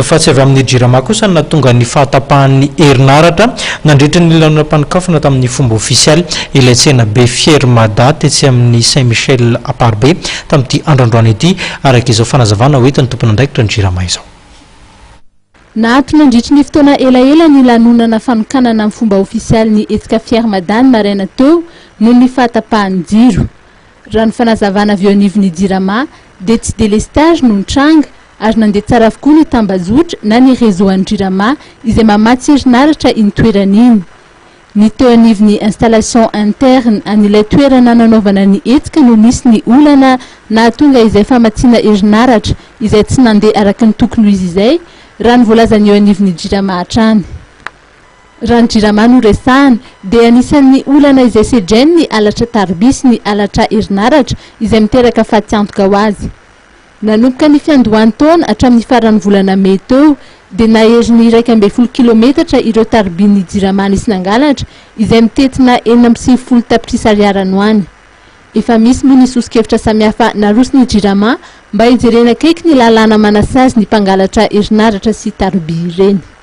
fa tsy avy amin'ny jirama kosa natonga ny fahatapahan'ny herinaratra nandritra ny lanonam-panokafana tamin'ny fomba ofisialy ilay tsena be Fier Mada tetsy amin'ny Saint-Michel à Parbe tamin'ity androandroany ity araka izao fanazavana hoentin'ny tompon'andraikitra ny jirama izao. Nahato nandritra ny fotoana elaela ny lanonana fanokanana amin'ny fomba ofisialy ny hetsika Fier Mada maraina teo noho ny fahatapahan'ny jiro. Raha ny fanazavana avy eo anivon'ny jirama dia tsy délestage no nitranga ary nandeha tsara avokoa ny tambazotra na ny réseau-an'ny jirama izay mamatsy herinaratra iny toerana iny. Ny teo anivon'ny installation interne an'ilay toerana nanaovana ny hetsika no nisy ny olana nahatonga izay famatsiana herinaratra izay tsy nandeha araka ny tokony izy izay raha ny voalazany eo anivon'ny jirama hatrany. Raha ny jirama no resahana dia anisan'ny olana izay sedrainy ny alatra tarbisy ny alatra herinaratra izay miteraka fahatsiantoka ho azy. Nanomboka ny fiandohan'ny taona hatramin'ny faran'ny volana Mey teo dia naheriny 1.2 kilometatra ireo tarbin'ny jirama nisy nangalatra izay mitetina 490 tapitrisa ariary ho any. Efa misy moa ny sosokevitra samihafa narosiny jirama mba hijerena akaiky ny lalàna manasazy ny mpangalatra herinaratra sy tarbi ireny.